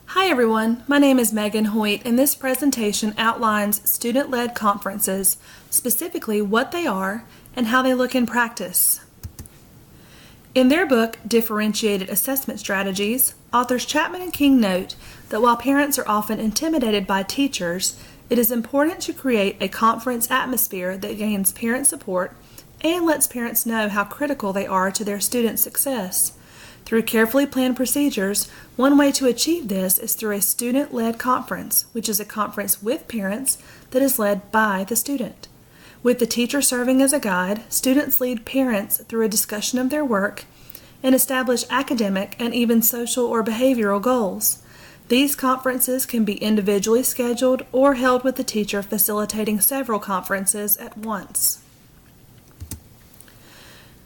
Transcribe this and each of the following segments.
Hi everyone, my name is Megan Hoyt and this presentation outlines student-led conferences, specifically what they are and how they look in practice. In their book, Differentiated Assessment Strategies, authors Chapman and King note that while parents are often intimidated by teachers, it is important to create a conference atmosphere that gains parent support and lets parents know how critical they are to their students' success. Through carefully planned procedures, one way to achieve this is through a student-led conference, which is a conference with parents that is led by the student. With the teacher serving as a guide, students lead parents through a discussion of their work and establish academic and even social or behavioral goals. These conferences can be individually scheduled or held with the teacher facilitating several conferences at once.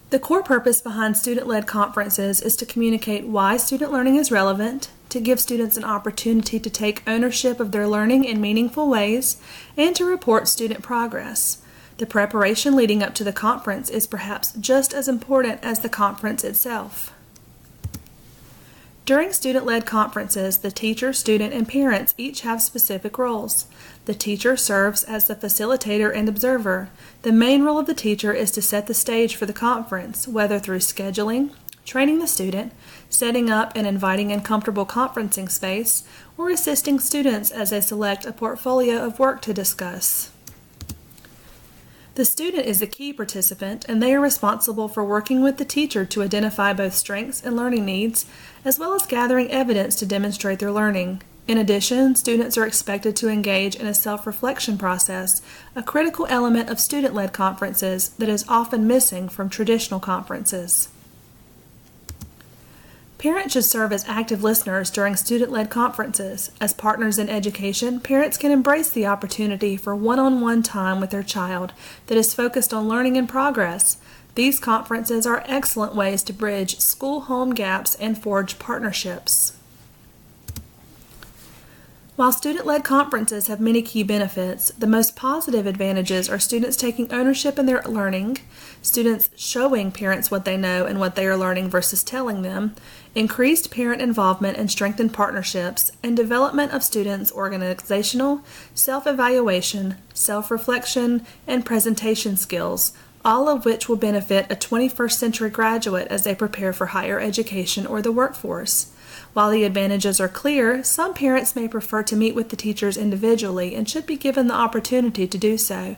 The core purpose behind student-led conferences is to communicate why student learning is relevant, to give students an opportunity to take ownership of their learning in meaningful ways, and to report student progress. The preparation leading up to the conference is perhaps just as important as the conference itself. During student-led conferences, the teacher, student, and parents each have specific roles. The teacher serves as the facilitator and observer. The main role of the teacher is to set the stage for the conference, whether through scheduling, training the student, setting up and inviting in comfortable conferencing space, or assisting students as they select a portfolio of work to discuss. The student is the key participant, and they are responsible for working with the teacher to identify both strengths and learning needs, as well as gathering evidence to demonstrate their learning. In addition, students are expected to engage in a self-reflection process, a critical element of student-led conferences that is often missing from traditional conferences. Parents should serve as active listeners during student-led conferences. As partners in education, parents can embrace the opportunity for one-on-one time with their child that is focused on learning and progress. These conferences are excellent ways to bridge school-home gaps and forge partnerships. While student-led conferences have many key benefits, the most positive advantages are students taking ownership in their learning, students showing parents what they know and what they are learning versus telling them, increased parent involvement and strengthened partnerships, and development of students' organizational, self-evaluation, self-reflection, and presentation skills, all of which will benefit a 21st century graduate as they prepare for higher education or the workforce. While the advantages are clear, some parents may prefer to meet with the teachers individually and should be given the opportunity to do so.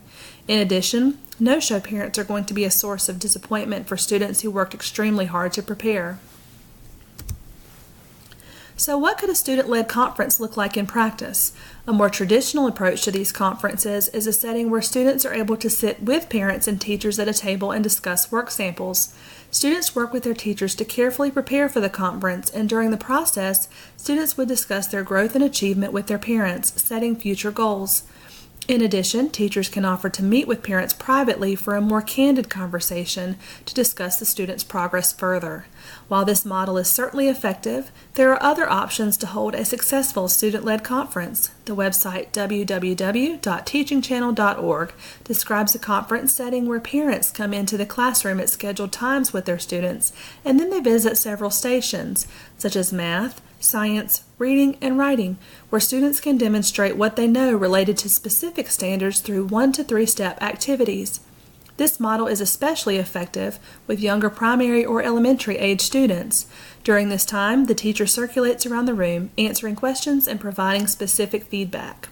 In addition, no-show parents are going to be a source of disappointment for students who worked extremely hard to prepare. So what could a student-led conference look like in practice? A more traditional approach to these conferences is a setting where students are able to sit with parents and teachers at a table and discuss work samples. Students work with their teachers to carefully prepare for the conference, and during the process, students would discuss their growth and achievement with their parents, setting future goals. In addition, teachers can offer to meet with parents privately for a more candid conversation to discuss the student's progress further. While this model is certainly effective, there are other options to hold a successful student-led conference. The website www.teachingchannel.org describes a conference setting where parents come into the classroom at scheduled times with their students, and then they visit several stations, such as math, science, reading, and writing, where students can demonstrate what they know related to specific standards through 1 to 3 step activities. This model is especially effective with younger primary or elementary age students. During this time, the teacher circulates around the room, answering questions and providing specific feedback.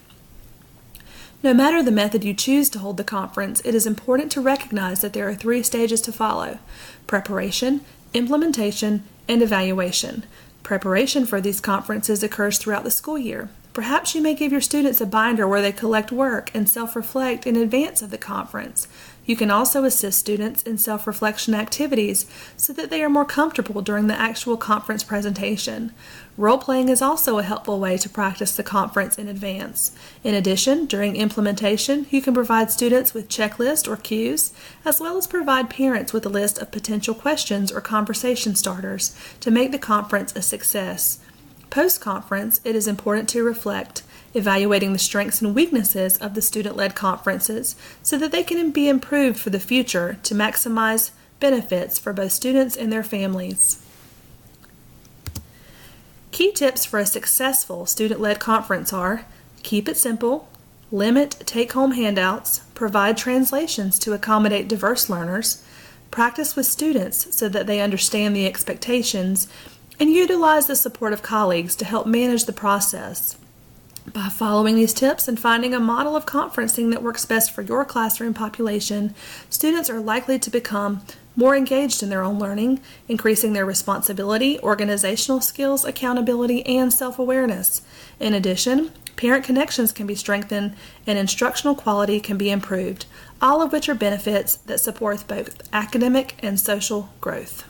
No matter the method you choose to hold the conference, it is important to recognize that there are 3 stages to follow: preparation, implementation, and evaluation. Preparation for these conferences occurs throughout the school year. Perhaps you may give your students a binder where they collect work and self-reflect in advance of the conference. You can also assist students in self-reflection activities so that they are more comfortable during the actual conference presentation. Role-playing is also a helpful way to practice the conference in advance. In addition, during implementation, you can provide students with checklists or cues, as well as provide parents with a list of potential questions or conversation starters to make the conference a success. Post-conference, it is important to reflect, evaluating the strengths and weaknesses of the student-led conferences so that they can be improved for the future to maximize benefits for both students and their families. Key tips for a successful student-led conference are: keep it simple, limit take-home handouts, provide translations to accommodate diverse learners, practice with students so that they understand the expectations, and utilize the support of colleagues to help manage the process. By following these tips and finding a model of conferencing that works best for your classroom population, students are likely to become more engaged in their own learning, increasing their responsibility, organizational skills, accountability, and self-awareness. In addition, parent connections can be strengthened and instructional quality can be improved, all of which are benefits that support both academic and social growth.